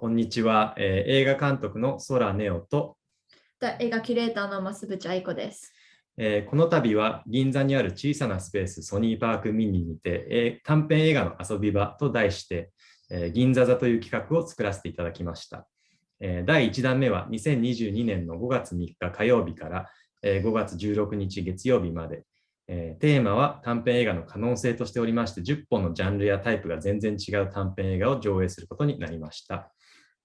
こんにちは、映画監督の空ネオと、映画キュレーターの増渕愛子です。この度は銀座にある小さなスペースソニーパークミニにて、短編映画の遊び場と題して、銀座座という企画を作らせていただきました。第1弾目は2022年の5月3日火曜日から5月16日月曜日まで、テーマは短編映画の可能性としておりまして、10本のジャンルやタイプが全然違う短編映画を上映することになりました。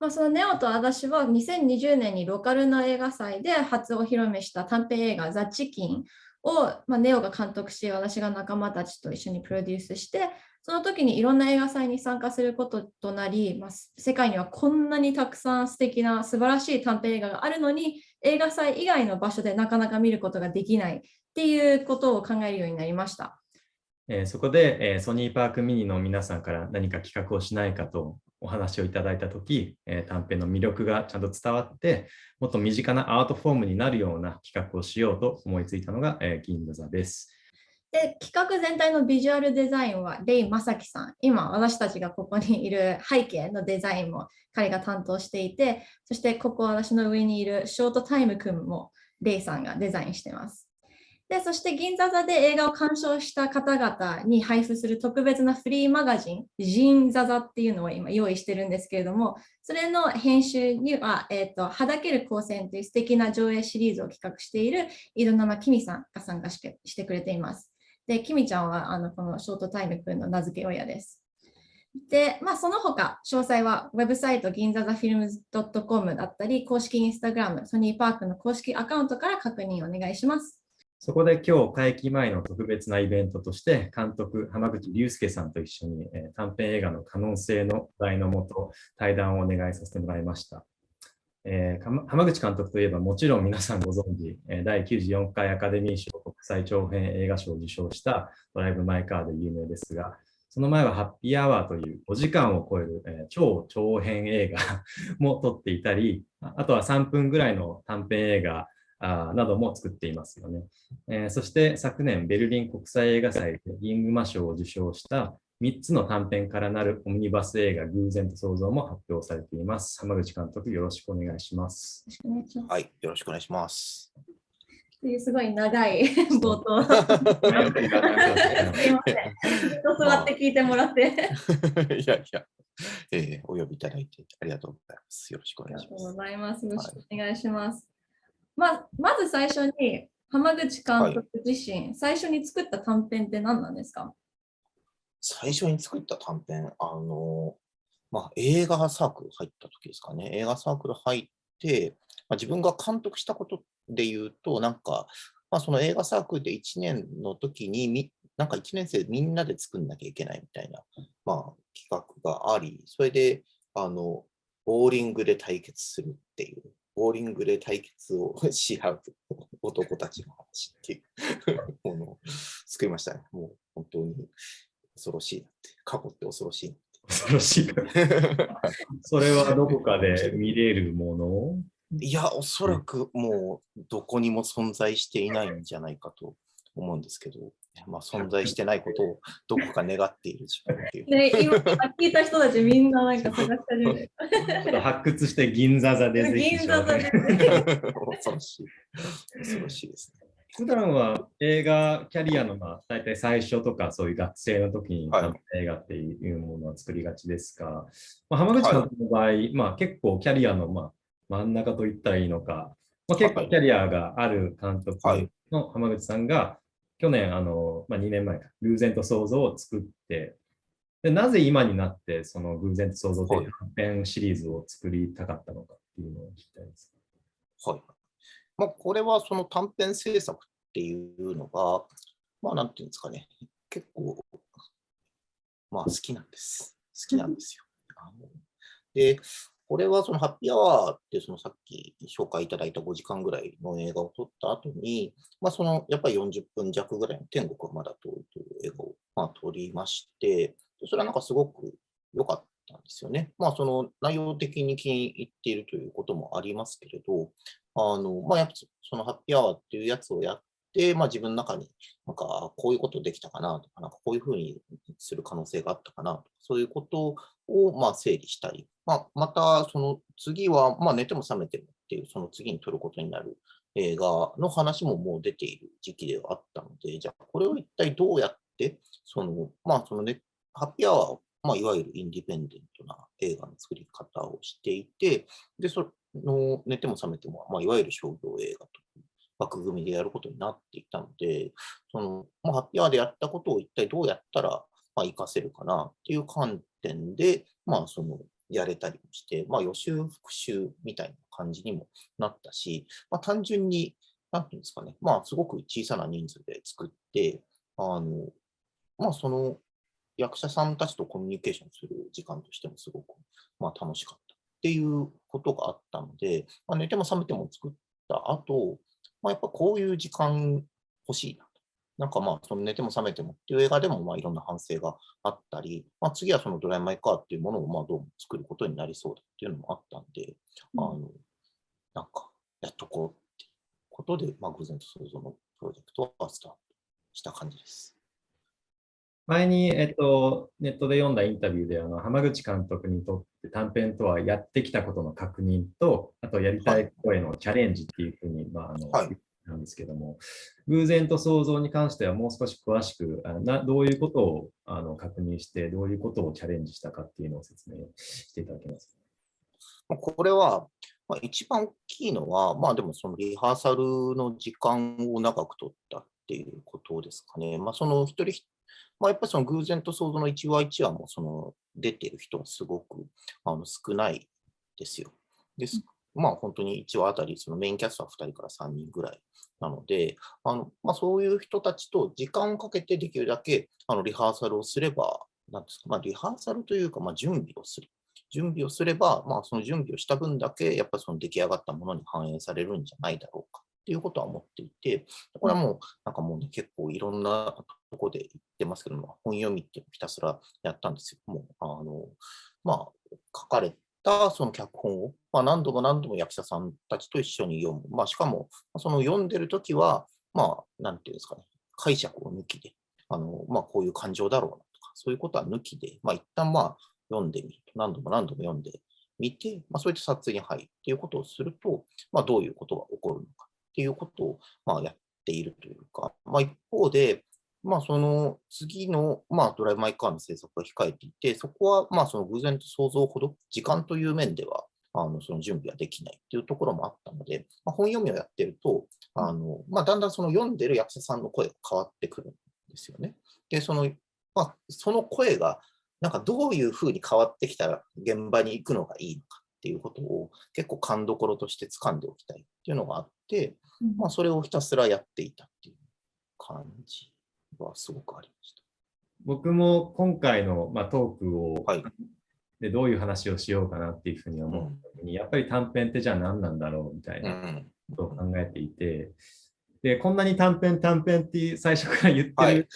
そのネオと私は2020年にローカルの映画祭で初お披露目した短編映画ザ・チキンを、ネオが監督し、私が仲間たちと一緒にプロデュースして、その時にいろんな映画祭に参加することとなり、世界にはこんなにたくさん素敵な素晴らしい短編映画があるのに、映画祭以外の場所でなかなか見ることができないっていうことを考えるようになりました。そこでソニーパークミニの皆さんから何か企画をしないかとお話をいただいたとき、短編の魅力がちゃんと伝わって、もっと身近なアートフォームになるような企画をしようと思いついたのが銀座座です。で、企画全体のビジュアルデザインはレイ・マサキさん。今、私たちがここにいる背景のデザインも彼が担当していて、そしてここ私の上にいるショートタイム君もレイさんがデザインしています。で、そして銀座座で映画を鑑賞した方々に配布する特別なフリーマガジン、銀座座っていうのを今用意してるんですけれども、それの編集には、はだける光線という素敵な上映シリーズを企画している井戸生きみさんが参加してくれています。で、きみちゃんはこのショートタイムくんの名付け親です。で、その他、詳細はウェブサイト銀座座フィルムズ .com だったり、公式インスタグラム、ソニーパークの公式アカウントから確認お願いします。そこで今日会期前の特別なイベントとして監督浜口竜介さんと一緒に短編映画の可能性の題のもと対談をお願いさせてもらいました。浜口監督といえばもちろん皆さんご存知第94回アカデミー賞国際長編映画賞を受賞したドライブ・マイ・カーで有名ですが、その前はハッピーアワーという5時間を超える超長編映画も撮っていたり、あとは3分ぐらいの短編映画なども作っていますよね。そして昨年ベルリン国際映画祭で銀熊賞を受賞した3つの短編からなるオムニバス映画偶然と想像も発表されています。浜口監督、よろしくお願いします。はい、よろしくお願いします。というすごい長い冒頭。すいません。座って聞いてもらって。いやいや、お呼びいただいてありがとうございます。よろしくお願いします。ありがとうございます。よろしくお願いします。まず最初に浜口監督自身、最初に作った短編って何なんですか？最初に作った短編、映画サークル入った時ですかね。映画サークル入って、自分が監督したことで言うと、その映画サークルで1年の時に、1年生みんなで作んなきゃいけないみたいな、企画があり、それで、ボーリングで対決するっていう、ボーリングで対決をし合う男たちの話っていうものを作りましたね。もう本当に恐ろしいなって、過去って恐ろしいなって。恐ろしい。それはどこかで見れるもの？いや、おそらくもうどこにも存在していないんじゃないかと思うんですけど、存在してないことをどこか願っている自分っていう。ね、今聞いた人たちみんな探してる。発掘して銀座座でぜひ。銀座座で。恐ろしい。恐ろしいですね。普段は映画キャリアの大体最初とかそういう学生の時に映画っていうものを作りがちですが、浜口監督の場合、結構キャリアの真ん中と言ったらいいのか、結構キャリアがある監督の浜口さんが去年2年前か偶然と想像を作って、でなぜ今になってその偶然と想像という短編シリーズを作りたかったのかっていうのを聞きたいです。はい。これはその短編制作っていうのが、なんていうんですかね、結構、好きなんです。好きなんですよ。で、これはそのハッピーアワーってそのさっき紹介いただいた5時間ぐらいの映画を撮った後に、やっぱり40分弱ぐらいの天国はまだ遠いという映画を撮りまして、それはすごく良かったんですよね。その内容的に気に入っているということもありますけれど、やっぱそのハッピーアワーっていうやつをやっで、自分の中に、こういうことできたかなとか、こういうふうにする可能性があったかなとか、そういうことを、整理したり、また、その次は、寝ても覚めてもっていう、その次に撮ることになる映画の話ももう出ている時期ではあったので、じゃあ、これを一体どうやって、そのね、ハッピーアワーいわゆるインディペンデントな映画の作り方をしていて、で、寝ても覚めても、いわゆる商業映画という枠組みでやることになっていたので、ハッピーアワーでやったことを一体どうやったら、活かせるかなっていう観点で、やれたりもして、予習復習みたいな感じにもなったし、単純に、なんていうんですかね、すごく小さな人数で作って、その役者さんたちとコミュニケーションする時間としてもすごく、楽しかったっていうことがあったので、寝ても覚めても作った後、やっぱこういう時間欲しいなと。その寝ても覚めてもっていう映画でも、いろんな反省があったり、次はそのドライマイカーっていうものを、どうも作ることになりそうだっていうのもあったんで、やっとこうっていうことで、偶然と想像のプロジェクトはスタートした感じです。前に、ネットで読んだインタビューで、浜口監督にとって短編とはやってきたことの確認と、あとやりたいことへのチャレンジっていうふうに、言ったんですけども、偶然と想像に関してはもう少し詳しく、どういうことを確認して、どういうことをチャレンジしたかっていうのを説明していただけますか。これは、一番大きいのは、でもそのリハーサルの時間を長く取ったっていうことですかね。その一人やっぱりその偶然と想像の一話一話も出てる人はすごく少ないですよ。本当に1話あたりそのメインキャストは2人から3人ぐらいなので、そういう人たちと時間をかけてできるだけリハーサルをすれば、なんですか、リハーサルというか、準備をする。準備をすれば、その準備をした分だけ、やっぱりその出来上がったものに反映されるんじゃないだろうかっていうことは思っていて、これはもう、結構いろんなとこで言ってますけども、本読みっていうのをひたすらやったんですよ。もう、書かれたその脚本を、何度も何度も役者さんたちと一緒に読む。しかも、その読んでるときは、なんていうんですかね、解釈を抜きで、こういう感情だろうなとか、そういうことは抜きで、一旦読んでみると、何度も何度も読んでみて、そういった撮影に入るっていうことをすると、どういうことが起こるのかっていうことを、やっているというか、一方で、その次の、ドライブ・マイ・カーの制作が控えていて、そこは、その偶然と想像ほど、時間という面では、その準備はできないっていうところもあったので、本読みをやってると、だんだんその読んでる役者さんの声が変わってくるんですよね。で、その声が、どういうふうに変わってきたら現場に行くのがいいのかっていうことを結構勘どころとして掴んでおきたいっていうのがあって、それをひたすらやっていたっていう感じはすごくありました。僕も今回の、トークを、はい、でどういう話をしようかなっていうふうに思うときに、やっぱり短編ってじゃあ何なんだろうみたいなことを考えていて、で、こんなに短編って最初から言ってる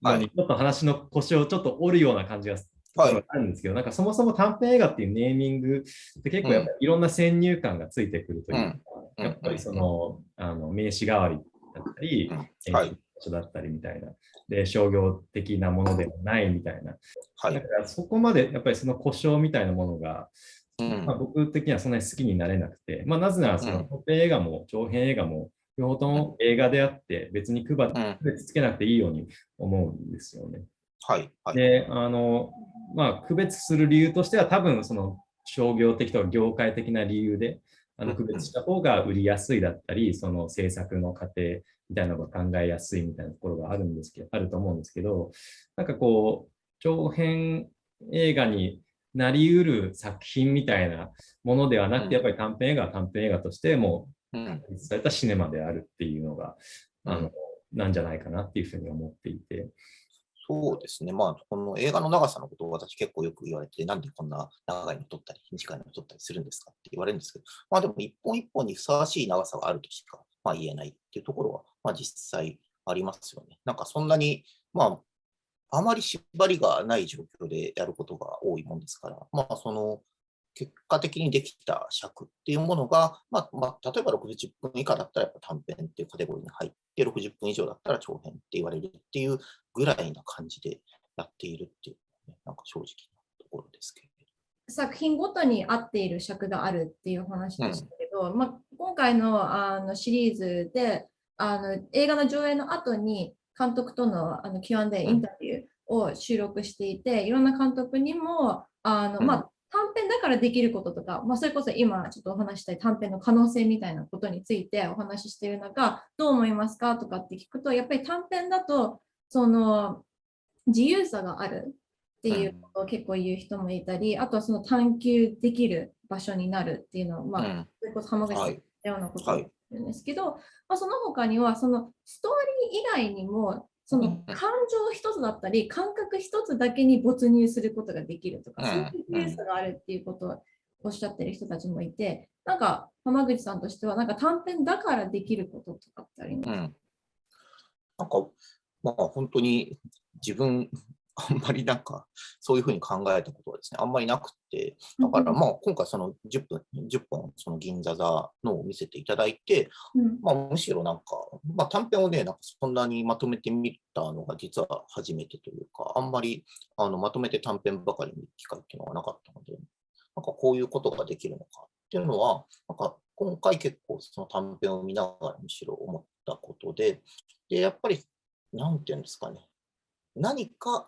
のに、ちょっと話の腰をちょっと折るような感じがあるんですけど、そもそも短編映画っていうネーミングって結構やっぱりいろんな先入観がついてくるというか、やっぱりその、名詞代わりだったり、場所だったりみたいな、で、商業的なものではないみたいな。だからそこまでやっぱりその故障みたいなものが、僕的にはそんなに好きになれなくて、なぜならその短編映画も長編映画も両方とも映画であって別に区別つけなくていいように思うんですよね。で、区別する理由としては多分その商業的とか業界的な理由で区別した方が売りやすいだったり、その制作の過程みたいなのが考えやすいみたいなところがあると思うんですけど、長編映画になりうる作品みたいなものではなくて、やっぱり短編映画は短編映画としても確立されたシネマであるっていうのが、なんじゃないかなっていうふうに思っていて。そうですね。この映画の長さのことを私結構よく言われて、なんでこんな長いの撮ったり、短いの撮ったりするんですかって言われるんですけど、でも一本一本にふさわしい長さがあるとしか、言えないっていうところは、実際ありますよね。そんなに、あまり縛りがない状況でやることが多いもんですから、その、結果的にできた尺っていうものが、例えば60分以下だったらやっぱ短編っていうカテゴリーに入っで、60分以上だったら長編って言われるっていうぐらいな感じでやっているっていう、ね、なんか正直なところですけど。作品ごとに合っている尺があるっていう話でしたけど、今回の、シリーズで映画の上映の後に監督との、Q&A インタビューを収録していて、いろんな監督にも短編だからできることとか、それこそ今ちょっとお話したい短編の可能性みたいなことについてお話ししている中、どう思いますかとかって聞くと、やっぱり短編だとその自由さがあるっていうことを結構言う人もいたり、あとはその探求できる場所になるっていうのを、それこそ浜口さん言ったようなことを言うんですけど、その他にはそのストーリー以外にも、その感情一つだったり、感覚一つだけに没入することができるとか、そういう自由さがあるっていうことをおっしゃってる人たちもいて、なんか浜口さんとしては、なんか短編だからできることとかってありますか？なんか、本当に自分、あんまりなんか、そういうふうに考えたことはですね、あんまりなくて、だから今回その10本、その銀座座のを見せていただいて、むしろなんか、短編をね、なんかそんなにまとめてみたのが実は初めてというか、あんまりまとめて短編ばかり見る機会っていうのがなかったので、なんかこういうことができるのかっていうのは、なんか今回結構その短編を見ながらむしろ思ったことで、やっぱり、なんていうんですかね、何か、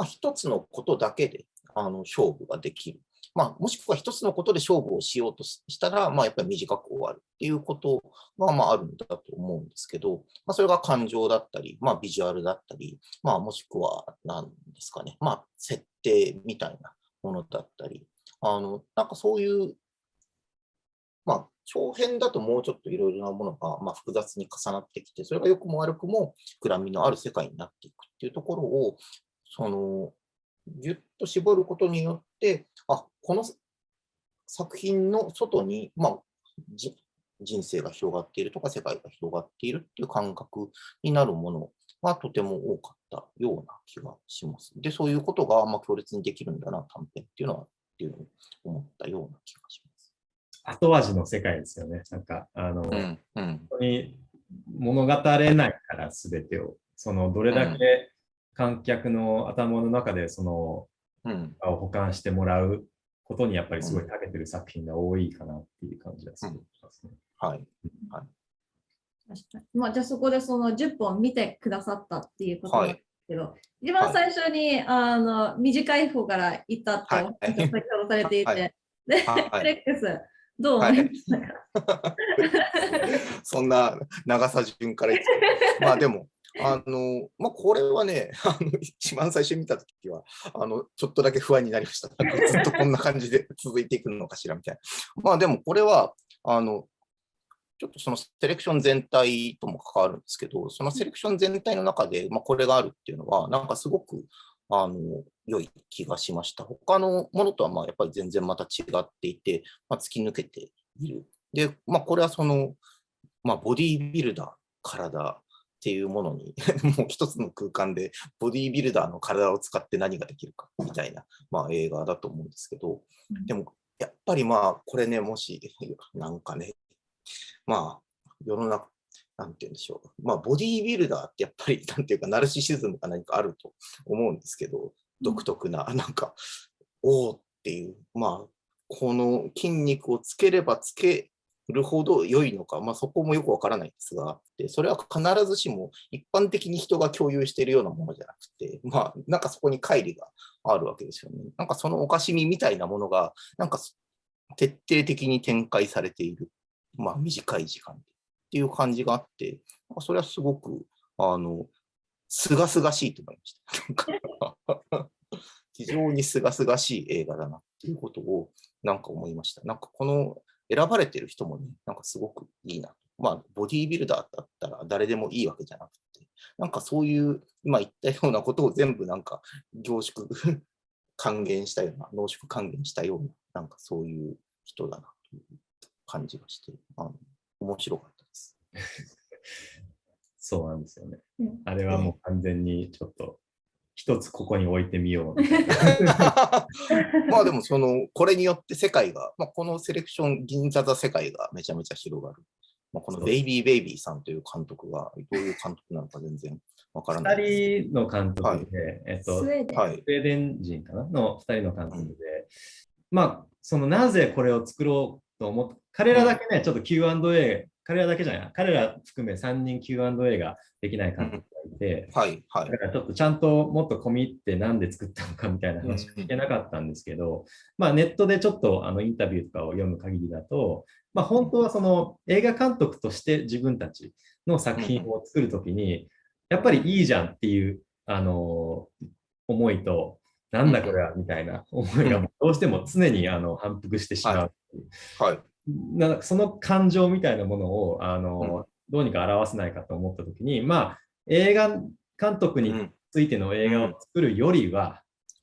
一つのことだけで勝負ができる。もしくは一つのことで勝負をしようとしたら、やっぱり短く終わるっていうことが、あるんだと思うんですけど、それが感情だったり、ビジュアルだったり、もしくは、何ですかね、設定みたいなものだったり、なんかそういう、長編だともうちょっといろいろなものが複雑に重なってきて、それが良くも悪くも膨らみのある世界になっていくっていうところを、ぎゅっと絞ることによって、この作品の外に、人生が広がっているとか、世界が広がっているっていう感覚になるものがとても多かったような気がします。で、そういうことが強烈にできるんだな、短編っていうのは、っていうふうに思ったような気がします。後味の世界ですよね。なんか、本当に物語れないから、すべてを。どれだけ観客の頭の中で、を保管してもらうことに、やっぱりすごい長けてる作品が多いかなっていう感じがしますね。はい。確かに。じゃあそこでその10本見てくださったっていうことなんですけど、一番最初に、短い方から言ったってお話を先ほどされていて、で、フレックス、どう思いましたか？そんな長さ順から言ってでも、これはね、一番最初に見たときは、ちょっとだけ不安になりました。なんかずっとこんな感じで続いていくのかしらみたいな。でもこれは、ちょっとそのセレクション全体とも関わるんですけど、そのセレクション全体の中で、これがあるっていうのは、なんかすごく、良い気がしました。他のものとはやっぱり全然また違っていて、突き抜けている。で、これはその、ボディービルダー、体っていうものに、もう一つの空間でボディービルダーの体を使って何ができるかみたいな、映画だと思うんですけど、でもやっぱりこれね、もし、なんかね、世の中、なんて言うんでしょう。ボディービルダーってやっぱり、なんていうか、ナルシシズムか何かあると思うんですけど、独特な、なんか、おーっていう、この筋肉をつければつけるほど良いのか、そこもよくわからないんですが、でそれは必ずしも一般的に人が共有しているようなものじゃなくて、なんかそこに乖離があるわけですよね。なんかそのおかしみみたいなものが、なんか徹底的に展開されている。短い時間っていう感じがあって、それはすごく、すがすがしいと思いました。非常にすがすがしい映画だなっていうことをなんか思いました。なんかこの選ばれてる人もね、なんかすごくいいな。ボディービルダーだったら誰でもいいわけじゃなくて、なんかそういう今言ったようなことを全部なんか凝縮還元したような、濃縮還元したような、なんかそういう人だなという感じがして、面白かったです。そうなんですよね。あれはもう完全にちょっと一つここに置いてみようみたいな。でもこれによって世界が、このセレクション銀座座世界がめちゃめちゃ広がるまあ、このベイビーベイビーさんという監督がどういう監督なのか全然わからないですけ2人の監督で、スウェーデン。ど。はい。スウェーデン人かなの2人の監督で、まあ、そのなぜこれを作ろうと思って、彼らだけね、ちょっと Q&A、彼らだけじゃない、彼ら含め3人 Q&A ができない監督がいて、はい。はいだ。からちょっとちゃんともっと込み入ってなんで作ったのかみたいな話は聞けなかったんですけど、まあ、ネットでちょっとインタビューとかを読む限りだと、まあ、本当はその映画監督として自分たちの作品を作るときに、やっぱりいいじゃんっていう、思いと、なんだこれはみたいな思いがどうしても常に反復してしまう。はい。その感情みたいなものをどうにか表せないかと思ったときに、まあ、映画監督についての映画を作るよりは、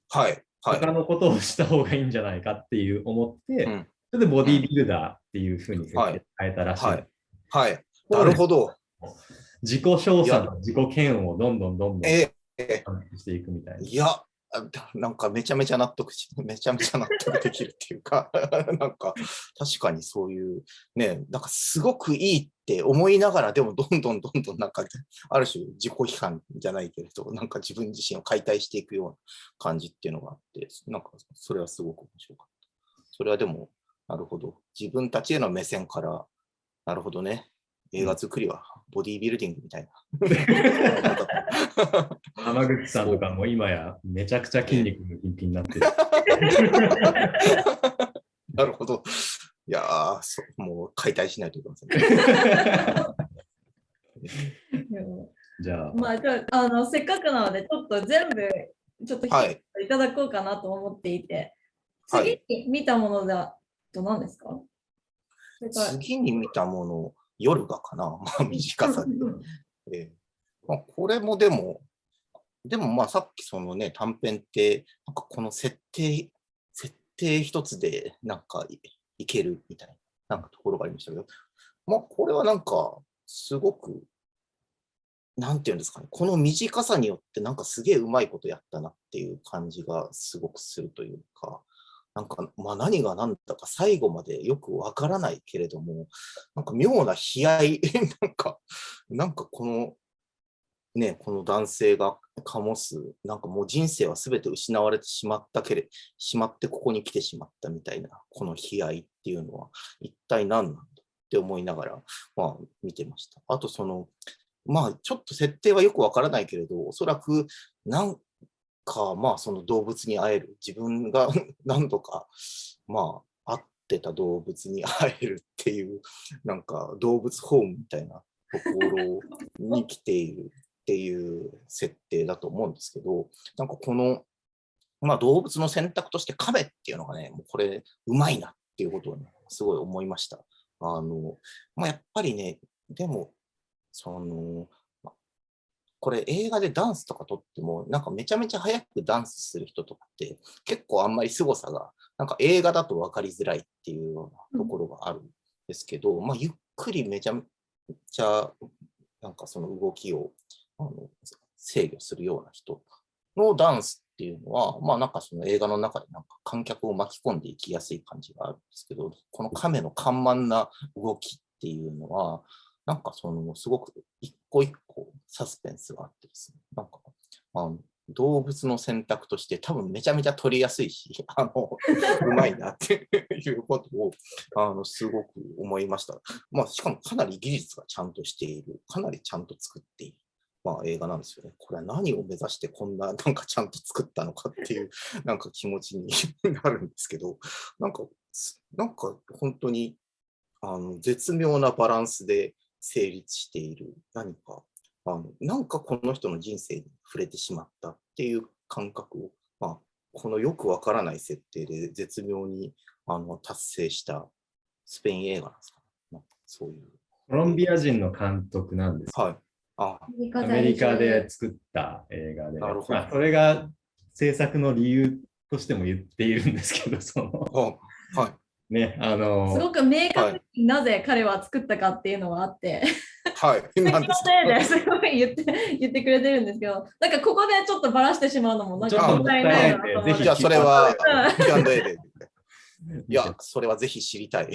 はい。はい。他のことをした方がいいんじゃないかっていう思って、それでボディービルダーっていうふうに設定変えたらしい。はい。はい。なるほど。自己称賛と自己嫌悪をどんどんしていくみたいな。いや、なんかめちゃめちゃ納得できるっていうか、なんか確かにそういうね、なんかすごくいいって思いながら、でもどんどんなんかある種自己批判じゃないけれど、なんか自分自身を解体していくような感じっていうのがあって、なんかそれはすごく面白かった。それはでも、なるほど。自分たちへの目線から、なるほどね。映画作りはボディービルディングみたいな。浜口さんとかも今やめちゃくちゃ筋肉ムキムキになってる。なるほど。いやー、もう解体しないといけませんね。じゃあ、せっかくなので、ちょっと全部、ちょっといただこうかなと思っていて、次に見たものだと何ですか？次に見たもの、夜がかな、まあ短さで。まあ、これもでもまあさっきそのね、短編って、なんかこの設定一つでなんかいけるみたいな、なんかところがありましたけど、まあこれはなんかすごく、なんていうんですかね、この短さによってなんかすげえうまいことやったなっていう感じがすごくするというか、なんか、まあ何が何だか最後までよくわからないけれども、なんか妙な悲哀、なんかこの男性が醸す、なんかもう人生は全て失われてしまってここに来てしまったみたいな、この悲哀っていうのは一体何なんだって思いながら、まあ見てました。あとまあちょっと設定はよくわからないけれど、おそらくまあその動物に会える、自分が何度かまあ会ってた動物に会えるっていう、なんか動物ホームみたいなところに来ているっていう設定だと思うんですけど、なんかこの、まあ、動物の選択として亀っていうのがね、もうこれうまいなっていうことを、ね、すごい思いました。まあ、やっぱりね、でもこれ映画でダンスとか撮っても、なんかめちゃめちゃ早くダンスする人とかって結構あんまり凄さが、なんか映画だと分かりづらいっていうようなところがあるんですけど、まあゆっくりめちゃめちゃなんかその動きを制御するような人のダンスっていうのは、まあなんかその映画の中でなんか観客を巻き込んでいきやすい感じがあるんですけど、この亀の緩慢な動きっていうのは、なんかすごく一個一個サスペンスがあってですね、なんか動物の選択として多分めちゃめちゃ撮りやすいし、うまいなっていうことをすごく思いました。まあしかもかなり技術がちゃんとしている、かなりちゃんと作っている。まあ、映画なんですよね。これは何を目指してこんななんかちゃんと作ったのかっていうなんか気持ちになるんですけど、なんか本当に絶妙なバランスで成立している何かなんかこの人の人生に触れてしまったっていう感覚を、まあ、このよくわからない設定で絶妙に達成したスペイン映画なんですかね。なんかそういう。コロンビア人の監督なんです。はい。アメリカで作った映画で、なるほど。まあ、それが制作の理由としても言っているんですけど、はいね、すごく明確になぜ彼は作ったかっていうのはあって、はい、すごい言ってくれてるんですけど、なんかここでちょっとばらしてしまうのもなんかもったいないなと思って。じゃあそれは Q&A で。いや、それはぜひ知りたい。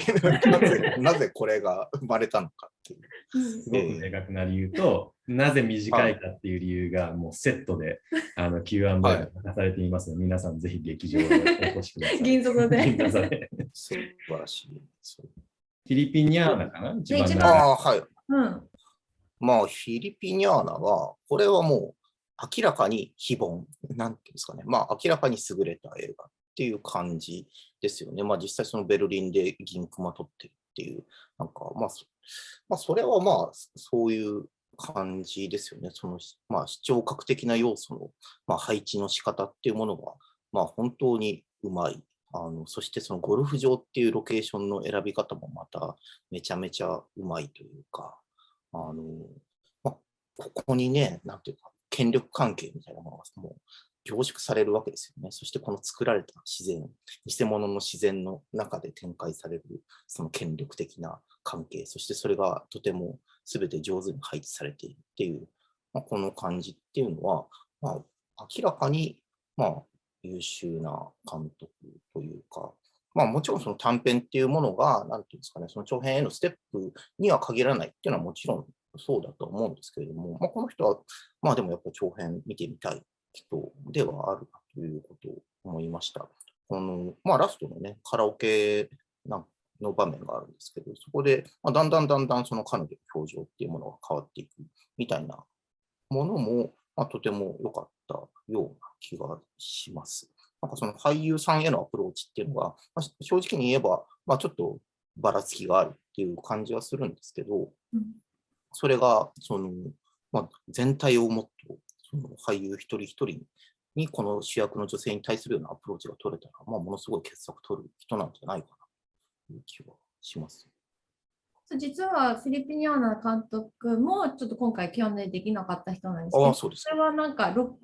なぜこれが生まれたのかっていう。すごく明確な理由と、なぜ短いかっていう理由がもうセットでQ&A が書かれていますので、皆さんぜひ劇場へお越しください。銀座で。銀座で。素晴らしい。フィリピニャーナかな一番長い。はい。まあ、フィリピニャーナは、これはもう明らかに非凡、なんていうんですかね。まあ、明らかに優れた映画っていう感じですよね。まあ、実際そのベルリンで銀熊取ってるっていう、なんか、それはまあ、そういう感じですよね。その、まあ、視聴覚的な要素の、まあ、配置の仕方っていうものが、まあ、本当にうまい。そしてそのゴルフ場っていうロケーションの選び方もまためちゃめちゃうまいというか、ここにね、なんていうか、権力関係みたいなものがもう凝縮されるわけですよね。そしてこの作られた自然、偽物の自然の中で展開されるその権力的な関係、そしてそれがとても全て上手に配置されているっていう、この感じっていうのは、明らかに、優秀な監督というか、もちろんその短編っていうものが、なんていうんですかね、その長編へのステップには限らないっていうのはもちろんそうだと思うんですけれども、この人は、でもやっぱり長編見てみたい人ではあるということを思いました。ラストのね、カラオケの場面があるんですけど、そこで、だんだんその彼女の表情っていうものが変わっていくみたいなものも、とても良かったような気がします。なんかその俳優さんへのアプローチっていうのが、正直に言えば、ちょっとばらつきがあるっていう感じはするんですけど、それが全体をもっとその俳優一人一人にこの主役の女性に対するようなアプローチが取れたら、ものすごい傑作取る人なんじゃないかなという気はします。実はフィリピニャーナ監督もちょっと今回Q&Aできなかった人なんですけど、それはなんかロ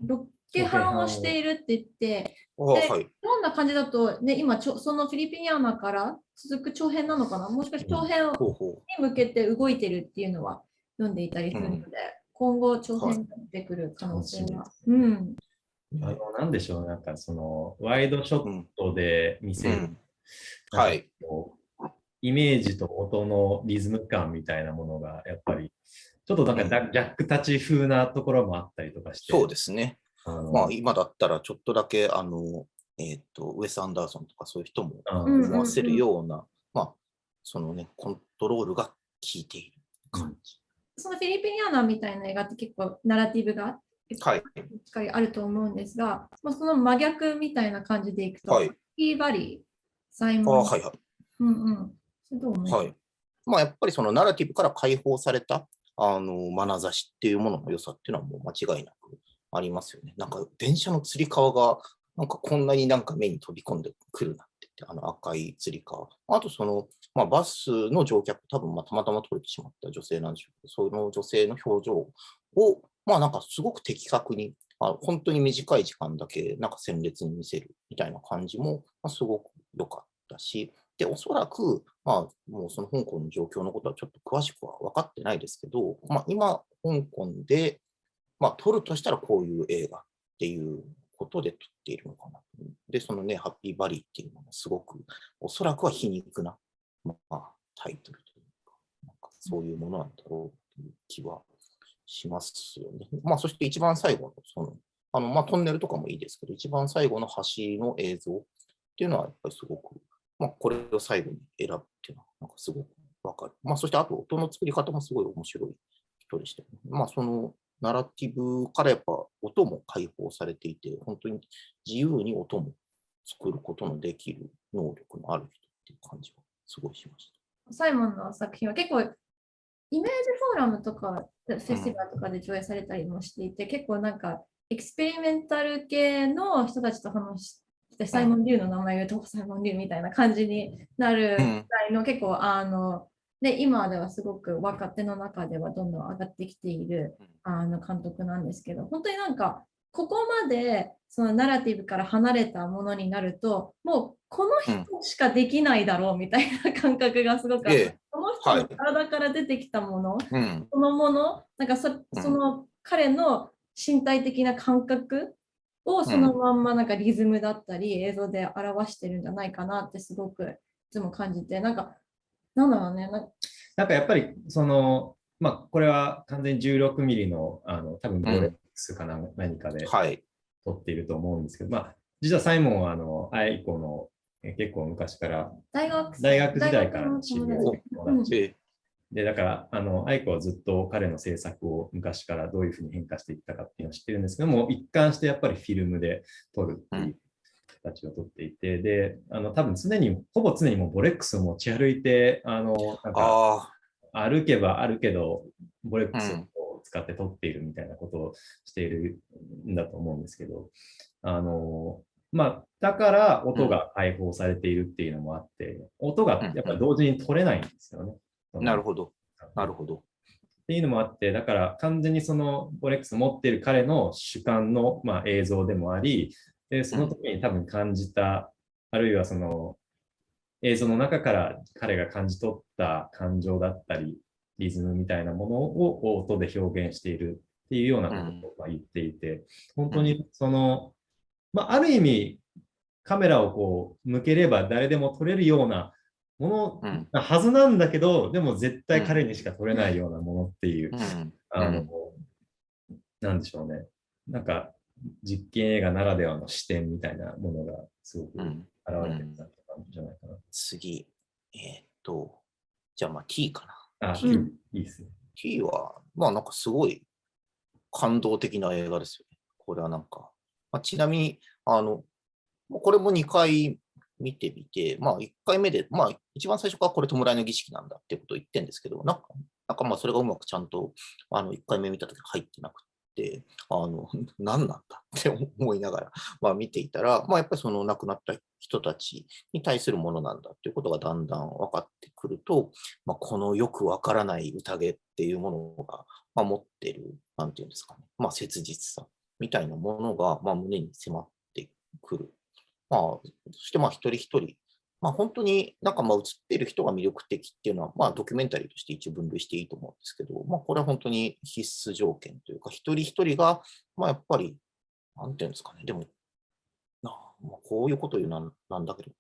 ケハンをしているって言って、どんな感じだと、ね、今そのフィリピニャーナから続く長編なのかな、もしかして長編に向けて動いてるっていうのは読んでいたりするので、今後長編が出てくる可能性は。なんでしょう、なんかそのワイドショットで見せる、イメージと音のリズム感みたいなものがやっぱりちょっとなんかジャックタッチ風なところもあったりとかして。そうですね。今だったらちょっとだけウエス・アンダーソンとかそういう人も思わせるような、そのね、コントロールが効いている感じ。そのフィリピニャーナみたいな映画って結構ナラティブがしっかりあると思うんですが、その真逆みたいな感じでいくと、キーバリー、サイモン。やっぱりそのナラティブから解放された眼差しっていうものの良さっていうのはもう間違いなくありますよね。なんか電車のつり革がなんかこんなになんか目に飛び込んでくるなって言って、赤いつり革。あとその、バスの乗客、多分たまたま撮れてしまった女性なんでしょうけど、その女性の表情を、なんかすごく的確に、本当に短い時間だけなんか鮮烈に見せるみたいな感じも、すごく良かったし、で、おそらく、もうその香港の状況のことはちょっと詳しくは分かってないですけど、今、香港で、撮るとしたらこういう映画っていうことで撮っているのかな。で、そのね、ハッピーバリーっていうのもすごく、おそらくは皮肉な、タイトルというか、なんかそういうものなんだろうという気はしますよね。そして一番最後の、トンネルとかもいいですけど、一番最後の橋の映像っていうのはやっぱりすごく、これを最後に選ぶっていうのは、なんかすごくわかる。そしてあと音の作り方もすごい面白い人でしたよね。そのナラティブからやっぱ音も解放されていて、本当に自由に音も作ることのできる能力のある人っていう感じはすごいしました。サイモンの作品は結構イメージフォーラムとかフェスティバルとかで上映されたりもしていて、結構なんかエクスペリメンタル系の人たちと話して、サイモン・リュウの名前を言うとサイモン・リュウみたいな感じになるぐらいの結構で今ではすごく若手の中ではどんどん上がってきている監督なんですけど、本当になんかここまでそのナラティブから離れたものになると、もうこの人しかできないだろうみたいな感覚がすごくあって、この人の体から出てきたもの、そのもの、なんかその彼の身体的な感覚をそのまんまなんかリズムだったり映像で表してるんじゃないかなってすごくいつも感じて、なんか、なんだろうね。なんかやっぱり、これは完全に16ミリの、多分ボレックスかな、何かではい。撮っていると思うんですけど、実はサイモンは、アイコの結構昔から、大学時代からの知り合いで友達で、だから、アイコはずっと彼の制作を昔からどういうふうに変化していったかっていうのを知ってるんですけども、一貫してやっぱりフィルムで撮るっていう形を撮っていて、で、多分ほぼ常にもうボレックスを持ち歩いて、なんか、歩けばあるけど、ボレックスを使って撮っているみたいなことをしているんだと思うんですけど、だから音が解放されているっていうのもあって、音がやっぱり同時に取れないんですよね。なるほど。なるほど。っていうのもあって、だから完全にそのボレックス持っている彼の主観の、映像でもあり、でその時に多分感じた、あるいはその映像の中から彼が感じ取った感情だったり、リズムみたいなものを音で表現しているっていうようなことを言っていて、本当にその、ある意味、カメラをこう向ければ誰でも撮れるようなものなはずなんだけど、でも絶対彼にしか撮れないようなものっていう、なんでしょうね。なんか実験映画ならではの視点みたいなものがすごく現れてるなって感じじゃないかな。次、じゃあT かな。いいですね。T は、なんかすごい感動的な映画ですよね。これはなんか。ちなみに、これも2回見てみて、1回目で、一番最初からこれ弔いの儀式なんだってことを言ってるんですけど、なんかそれがうまくちゃんと、1回目見たとき入ってなくて、何なんだって思いながら、見ていたら、やっぱりその亡くなった人たちに対するものなんだっていうことがだんだん分かってくると、このよくわからない宴っていうものが、持ってる、なんていうんですかね、切実さみたいなものが、胸に迫ってくる。そして一人一人、本当になんか映っている人が魅力的っていうのは、ドキュメンタリーとして一応分類していいと思うんですけど、これは本当に必須条件というか、一人一人が、やっぱり、なんていうんですかね、でも、こういうこと言うなんだけど、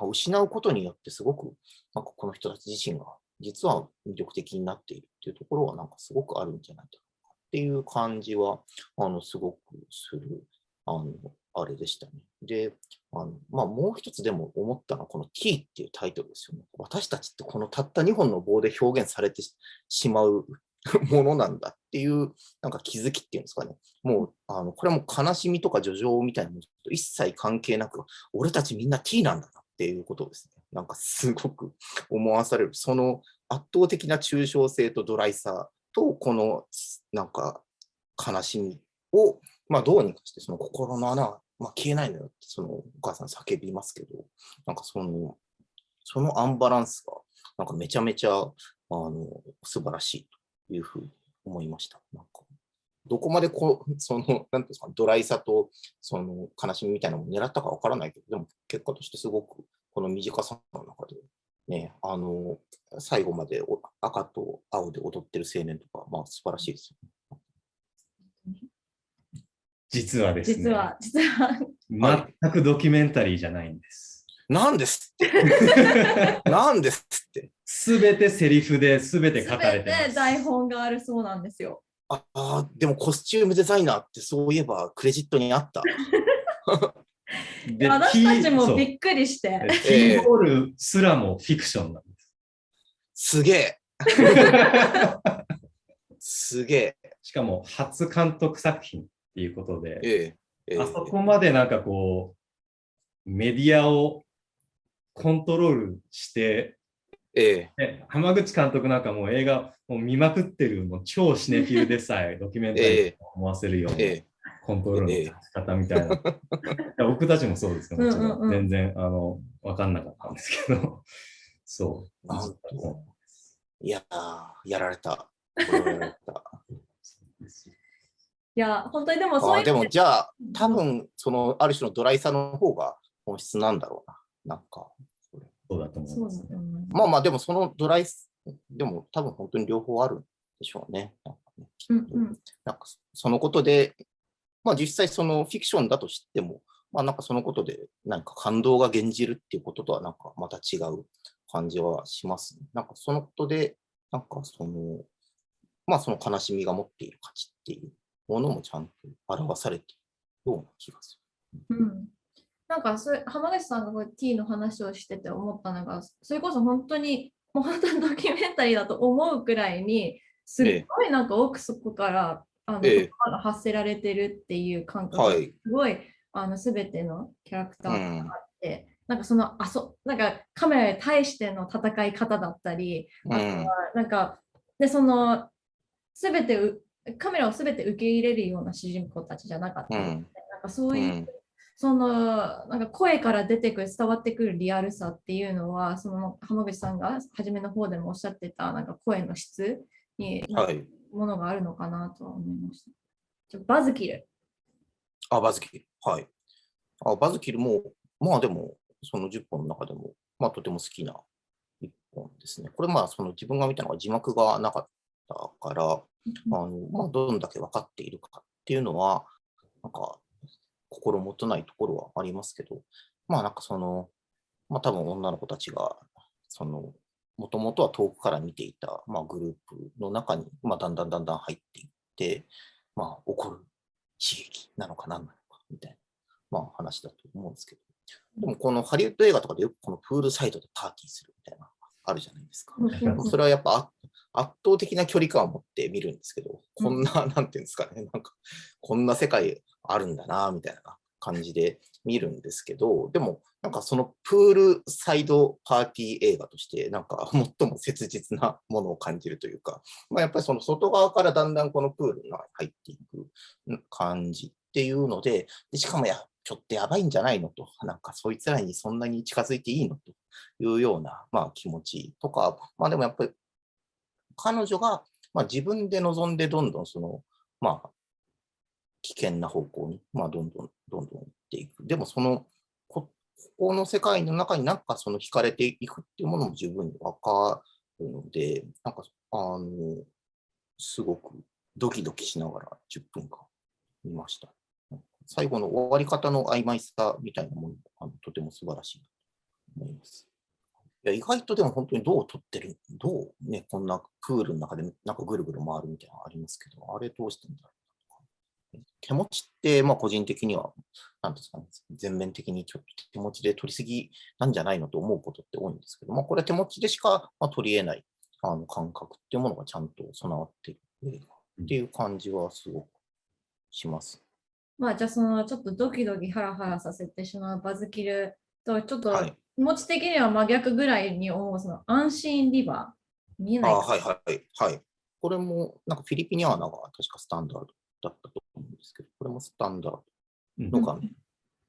失うことによってすごく、なんかこの人たち自身が、実は魅力的になっているっていうところは、なんかすごくあるんじゃないかっていう感じは、すごくする。あれでしたね。で、もう一つでも思ったのは、この T っていうタイトルですよね。私たちってこのたった2本の棒で表現されてしまうものなんだっていう、なんか気づきっていうんですかね。もう、これはもう悲しみとか叙情みたいなものと一切関係なく、俺たちみんな T なんだなっていうことをですね。なんかすごく思わされる。その圧倒的な抽象性とドライさと、このなんか悲しみを、どうにかしてその心の穴は、消えないのよってそのお母さん叫びますけど、なんかそのアンバランスがなんかめちゃめちゃ素晴らしいというふうに思いました。なんかどこまでなんていうんですか、ドライさとその悲しみみたいなのを狙ったかわからないけど、でも結果としてすごくこの短さの中でね、最後まで赤と青で踊ってる青年とか、素晴らしいですよね。実はですね、実は全くドキュメンタリーじゃないんです。なんですってなんですって。すべてセリフで、すべて書かれてます。すべて台本があるそうなんですよ。でもコスチュームデザイナーってそういえばクレジットにあった。私たちもびっくりして。キーボールすらもフィクションなんです。すげえ。すげえ。しかも初監督作品っていうことで、あそこまでなんかこう、メディアをコントロールして、浜口監督なんかもう映画を見まくってるもう超シネフィルでさえドキュメンタリーを思わせるようなコントロールの立ち方みたいな。僕たちもそうですよ、もちろん。全然分かんなかったんですけど。そう。いややられた。いや、本当にでもそういう。でもじゃあ、多分そのある種のドライさの方が本質なんだろうな。なんか。そうだと思います、ね。でもそのドライス、でも多分本当に両方あるんでしょうね。なんかそのことでまあ実際そのフィクションだとしても、まあなんかそのことでなんか感動が減じるっていうこととはなんかまた違う感じはしますね。なんかそのことで、なんかその、まあその悲しみが持っている価値っていうものもちゃんと表されているような気がすうん。なんか浜口さんがこう T の話をしてて思ったのが、それこそ本当に、もう本当にドキュメンタリーだと思うくらいに、すっる。ごいなんか奥底から言ええ、葉が発せられてるっていう感覚がはい。すごい全てのキャラクターがあうん、って、なんかそのなんかカメラに対しての戦い方だったり、あとはうん、なんか、で、その全てカメラを全て受け入れるような主人公たちじゃなかったり、うん、なんかそういううん、なんか声から出てくる、伝わってくるリアルさっていうのは、その浜口さんが初めの方でもおっしゃってた、なんか声の質になんかはい。ものがあるのかなとは思いました。バズキル。あ、バズキル。はい。あ、バズキルも、まあでも、その10本の中でも、まあとても好きな1本ですね。これまあその自分が見たのは字幕がなかったから、まあどんだけ分かっているかっていうのは、なんか心もとないところはありますけど、まあなんかその、まあ多分女の子たちが、その、もともとは遠くから見ていた、まあ、グループの中に、まあ、だんだん入っていって、まあ、起こる刺激なのか何なのかみたいな、まあ、話だと思うんですけど、でもこのハリウッド映画とかでよくこのプールサイドでパーティーするみたいなのがあるじゃないですか。それはやっぱ圧倒的な距離感を持って見るんですけど、こんな、なんていうんですかね、なんか、こんな世界あるんだな、みたいな感じで見るんですけど、でも、なんかそのプールサイドパーティー映画として、なんか最も切実なものを感じるというか、まあ、やっぱりその外側からだんだんこのプールの中に入っていく感じっていうので、しかもちょっとやばいんじゃないのと、なんかそいつらにそんなに近づいていいのというような、まあ、気持ちとか、まあでもやっぱり彼女が、まあ、自分で望んでどんどんその、まあ、危険な方向に、まあ、どんどん行っていく。でもその、ここの世界の中になんかその惹かれていくっていうものも十分にわかるので、なんか、すごくドキドキしながら10分間見ました。最後の終わり方の曖昧さみたいなものもとても素晴らしいと思います。いや意外とでも本当にどう撮ってる、どうね、こんなプールの中でなんかぐるぐる回るみたいなのありますけど、あれどうしてんだろう。手持ちって、まあ個人的には、なんですかね、全面的にちょっと手持ちで撮りすぎなんじゃないのと思うことって多いんですけど、まあこれは手持ちでしか、まあ、撮り得ない感覚っていうものがちゃんと備わっている映画っていう感じはすごくします。まあ、じゃあちょっとドキドキハラハラさせてしまうバズキルと、ちょっとはい。気持ち的には真逆ぐらいに思う、安心リバー、見えないか。はいはいはい。これも、なんかフィリピニアーナが確かスタンダードだったと思うんですけど、これもスタンダードの画面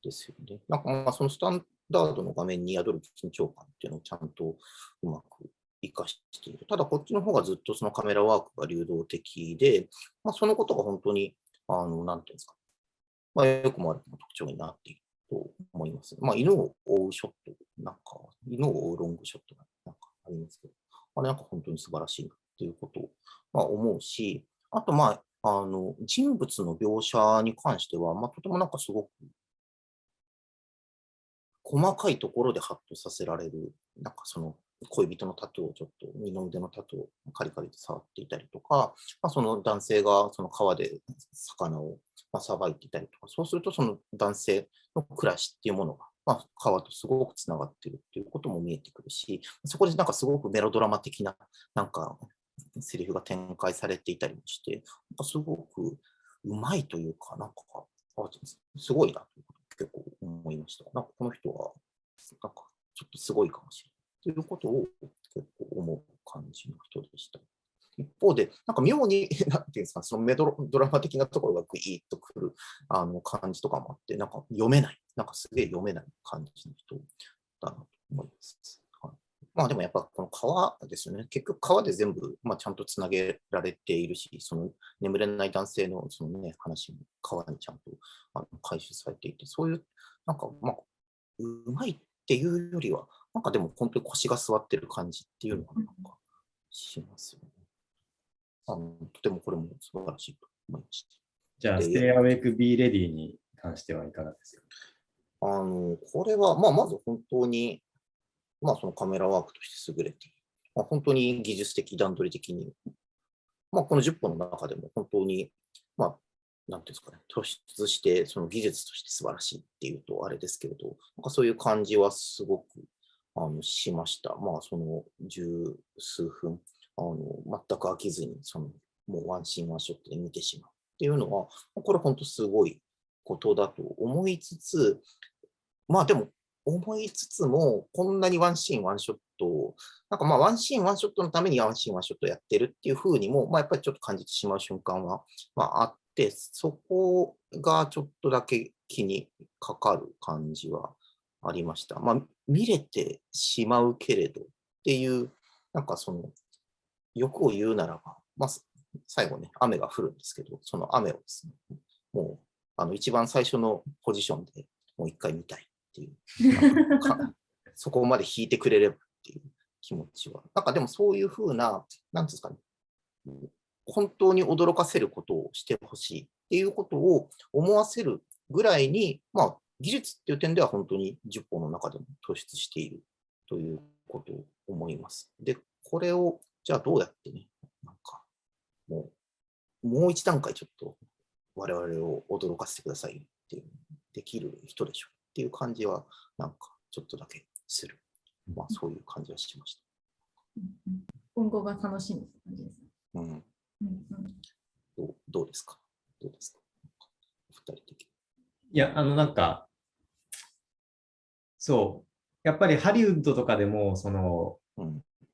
ですよね。なんかまあそのスタンダードの画面に宿る緊張感っていうのをちゃんとうまく活かしている。ただこっちの方がずっとそのカメラワークが流動的で、まあそのことが本当に、なんていうんですか、まあよくも悪くも特徴になっていると思います。まあ犬を追うショット、なんか犬を追うロングショットがなんかありますけど、あれなんか本当に素晴らしいなっていうことを、まあ、思うし、あとまあ、人物の描写に関しては、まあとてもなんかすごく細かいところでハッとさせられる、なんかその恋人のタトゥーをちょっと二の腕のタトゥーをカリカリと触っていたりとか、まあ、その男性がその川で魚をさばいていたりとか、そうするとその男性の暮らしっていうものが、まあ、川とすごくつながっているっていうことも見えてくるし、そこでなんかすごくメロドラマ的ななんかセリフが展開されていたりもして、なんかすごくうまいというか、なんかすごいなということを結構思いました。なんかこの人は、なんかちょっとすごいかもしれないということを結構思う感じの人でした。一方で、なんか妙に、なんていうんですか、そのメドラマ的なところがグイッとくる感じとかもあって、なんか読めない、なんかすげえ読めない感じの人だなと思います。はい、まあでもやっぱこの川ですよね。結局川で全部、まあ、ちゃんとつなげられているし、その眠れない男性のその、ね、話も川にちゃんと回収されていて、そういう、なんか、まあ、うまいっていうよりは、なんかでも本当に腰が座ってる感じっていうのがなんかしますよね。とてもこれも素晴らしいと思いました。じゃあ、で Stay Awake Be Ready に関してはいかがですか？これは、まず本当に、そのカメラワークとして優れている。本当に技術的、段取り的に、この10本の中でも本当に、なんていうんですかね、突出して、その技術として素晴らしいっていうとあれですけれど、なんかそういう感じはすごくしました。その十数分、全く飽きずに、もうワンシーンワンショットで見てしまうっていうのは、これ本当すごいことだと思いつつ、でも、思いつつも、こんなにワンシーンワンショットを、なんかワンシーンワンショットのためにワンシーンワンショットやってるっていう風にも、やっぱりちょっと感じてしまう瞬間は、あって、そこがちょっとだけ気にかかる感じはありました。見れてしまうけれどっていう、なんか欲を言うならば、最後ね、雨が降るんですけど、その雨をですね、もう、一番最初のポジションでもう一回見たいっていう、なんかそこまで弾いてくれればっていう気持ちは。なんかでもそういうふうな、なんていうんですかね、本当に驚かせることをしてほしいっていうことを思わせるぐらいに、技術っていう点では本当に10本の中でも突出しているということを思います。で、これを、じゃあどうやってね、なんか、もう一段階ちょっと我々を驚かせてくださいっていう、できる人でしょっていう感じは、なんかちょっとだけする。そういう感じはしました。今後が楽しみって感じですね。どうですか？どうですか？お二人的に。いや、なんか、そう、やっぱりハリウッドとかでも、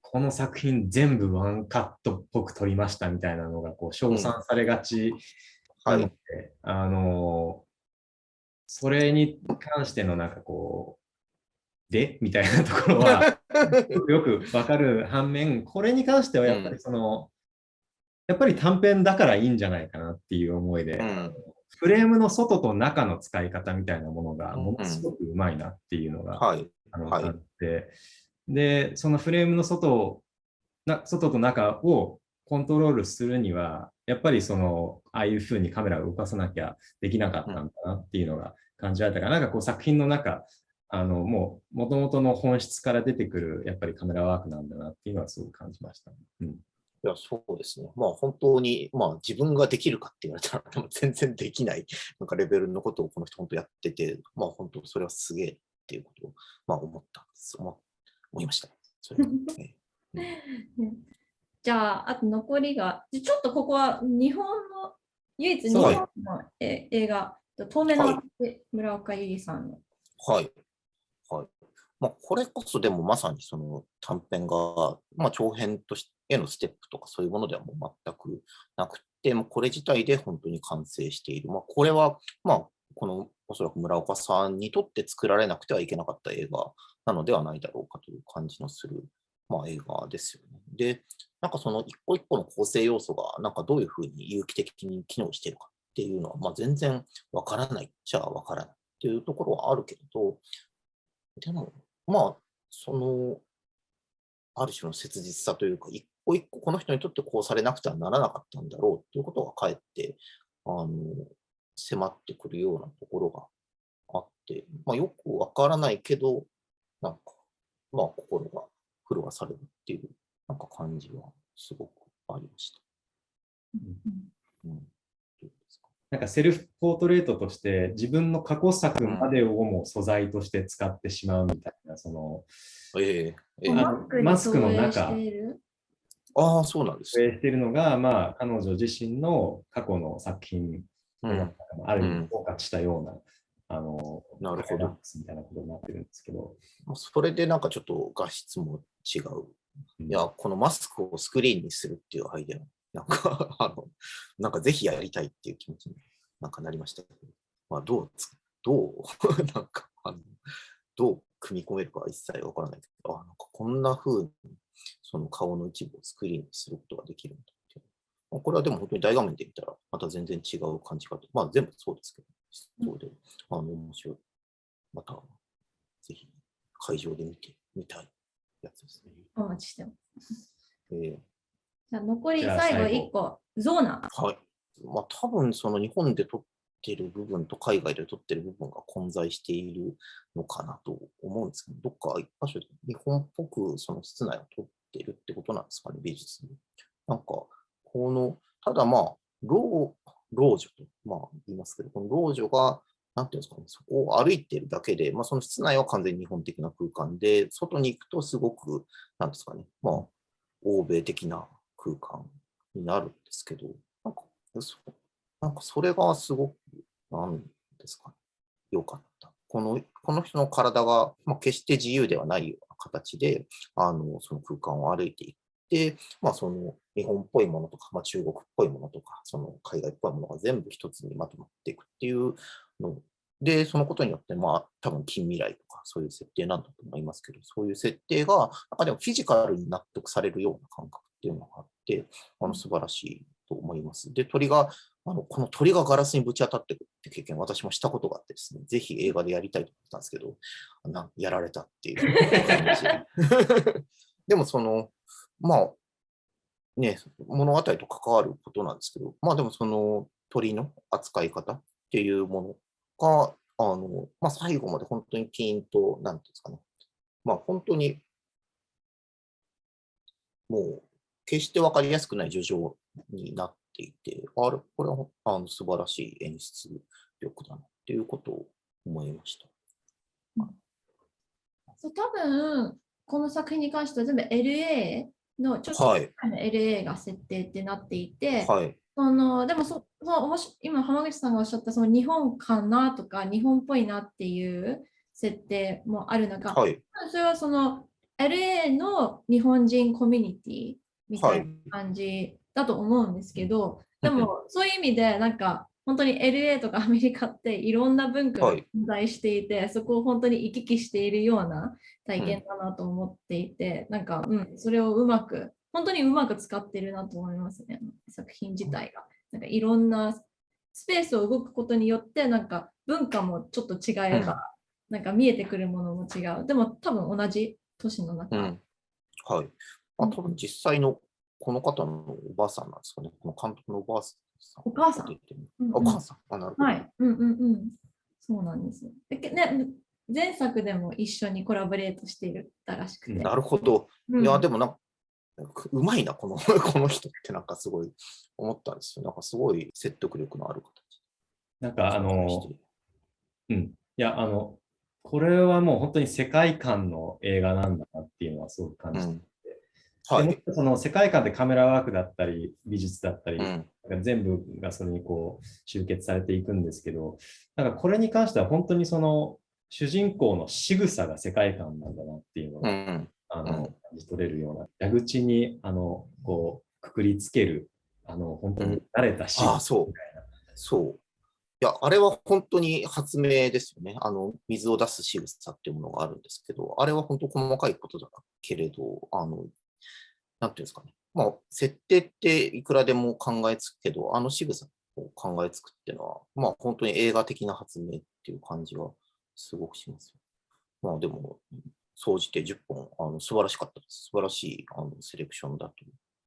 この作品全部ワンカットっぽく撮りましたみたいなのがこう称賛されがちなので、それに関してのなんかこう、みたいなところはよくわかる反面、これに関してはやっぱりやっぱり短編だからいいんじゃないかなっていう思いで、フレームの外と中の使い方みたいなものがものすごくうまいなっていうのがあって、で、そのフレームの外と中をコントロールするには、やっぱりああいう風にカメラを動かさなきゃできなかったんだなっていうのが感じられたから、なんかこう作品の中、もともとの本質から出てくる、やっぱりカメラワークなんだなっていうのはすごく感じました。いや、そうですね。本当に、自分ができるかって言われたら、でも全然できない、なんかレベルのことをこの人本当やってて、本当それはすげえっていうことを、思ったんです。思いました。それじゃあ、あと残りが、ちょっとここは唯一日そう本の映画、透明な私、村岡由里さんの。はい。はい。これこそでもまさにその短編が、長編としてのステップとかそういうものではもう全くなくて、これ自体で本当に完成している。これは、このおそらく村岡さんにとって作られなくてはいけなかった映画なのではないだろうかという感じのする、映画ですよね。で、なんかその一個一個の構成要素が、なんかどういうふうに有機的に機能しているかっていうのは、全然わからないっちゃわからないっていうところはあるけれど、でも、ある種の切実さというか、一個一個この人にとってこうされなくてはならなかったんだろうということがかえって、迫ってくるようなところがあって、よくわからないけど、なんか、心が震わされるっていう、なんか感じはすごくありました。どうですか？なんかセルフポートレートとして自分の過去作までをも素材として使ってしまうみたいな、マスクの中、そうなんですね。しているのが、彼女自身の過去の作品のある意味包括したような、なるほど。みたいなことになってるんですけど。それでなんかちょっと画質も違う。いや、このマスクをスクリーンにするっていうアイデア、なんか、なんかぜひやりたいっていう気持ちになんかなりましたけど、なんか、どう組み込めるかは一切わからないけど、なんかこんな風に、その顔の一部をスクリーンにすることができるんだっていう。これはでも本当に大画面で見たら、また全然違う感じかと。全部そうですけど、そうで、面白い。また、ぜひ会場で見てみたいやつですね。お待ちしてます。じじゃあ残り最後1個、ゾーナ。はい。まあ、多分その日本で撮ってる部分と海外で撮ってる部分が混在しているのかなと思うんですけど、どっか一箇所で日本っぽくその室内を撮ってるってことなんですかね、美術に。なんか、ただまあ、老女と、まあ言いますけど、この老女が、なんていうんですかね、そこを歩いてるだけで、まあその室内は完全に日本的な空間で、外に行くとすごく、なんですかね、まあ、欧米的な空間になるんですけど、なんか、それがすごく、なんですかね、良かった。この人の体が、まあ、決して自由ではないような形で、その空間を歩いていって、まあ、その日本っぽいものとか、まあ、中国っぽいものとか、その海外っぽいものが全部一つにまとまっていくっていうので、そのことによって、まあ、多分近未来とか、そういう設定なんだと思いますけど、そういう設定が、なんかでもフィジカルに納得されるような感覚っていうのがあって、素晴らしいと思います。で、この鳥がガラスにぶち当たってくるって経験、私もしたことがあってですね、ぜひ映画でやりたいと思ったんですけど、やられたっていう感じ。でもまあ、ね、物語と関わることなんですけど、まあでもその鳥の扱い方っていうものが、まあ最後まで本当にピンと、なんていうんですかね、まあ本当にもう決してわかりやすくない叙情になっていて、これは素晴らしい演出力だなっていうことを思いました。そう、多分この作品に関しては全部 LA のちょっとはい。LA が設定ってなっていて、はい。でも今浜口さんがおっしゃったその日本かなとか日本っぽいなっていう設定もある中、はい。それはその LA の日本人コミュニティみたいなはい。感じだと思うんですけど、でもそういう意味でなんか本当に LA とかアメリカっていろんな文化がはい。存在していて、そこを本当に行き来しているような体験うん。だなと思っていて、なんか、それを本当にうまく使ってるなと思いますね、作品自体が。なんかいろんなスペースを動くことによって、なんか文化もちょっと違えば、なんか見えてくるものも違う。でも多分同じ都市の中。うん。はい。まあ多分実際のこの方のおばあさんなんですかね。この監督のおばあさんお母さん。が出てる。うんうんお母さん。なるほど。はい。そうなんですよ。前作でも一緒にコラボレートしていたらしくて。なるほど。いや、でもうまいな、このこの人ってなんかすごい思ったんですよ。なんかすごい説得力のある形。なんかいや、これはもう本当に世界観の映画なんだなっていうのはすごく感じていて、でもその世界観でカメラワークだったり、美術だったり、全部がそれにこう集結されていくんですけど、なんかこれに関しては本当にその主人公の仕草が世界観なんだなっていうのが、感じ取れるような、蛇口にこうくくりつける、本当に慣れた仕草みたいな。そう。いや、あれは本当に発明ですよね。水を出す仕草っていうものがあるんですけど、あれは本当細かいことだけれど、なんていうんですかね。まあ、設定っていくらでも考えつくけど、仕草を考えつくっていうのは、まあ本当に映画的な発明っていう感じはすごくしますよ。まあでも、総じて10本、素晴らしかったです。素晴らしいセレクションだと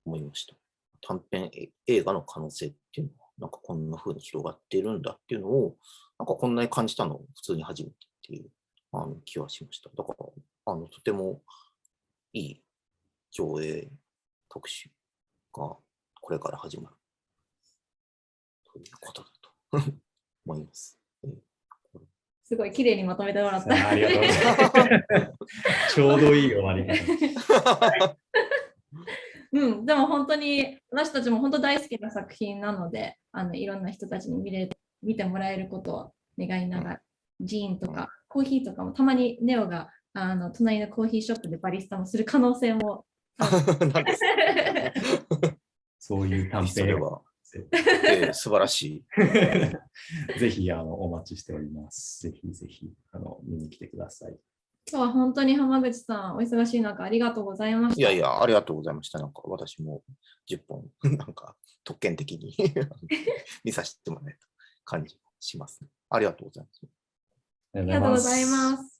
思いました。短編映画の可能性っていうのは、なんかこんな風に広がっているんだっていうのを、なんかこんなに感じたのを普通に初めてっていう気はしました。だから、とてもいい上映特集がこれから始まるということだと思います。すごい綺麗にまとめてもらった。ありがとうございます。ちょうどいい終わり方。でも本当に私たちも本当大好きな作品なので、いろんな人たちに見てもらえることを願いながら、ジーンとかコーヒーとかもたまにネオが隣のコーヒーショップでバリスタもする可能性もそういう短編それは、素晴らしい。ぜひお待ちしております。ぜひぜひ見に来てください。今日は本当に浜口さん、お忙しい中ありがとうございました。いや、ありがとうございました。なんか私も10本、なんか特権的に見させてもらえた感じします、ね。ありがとうございます。ありがとうございます。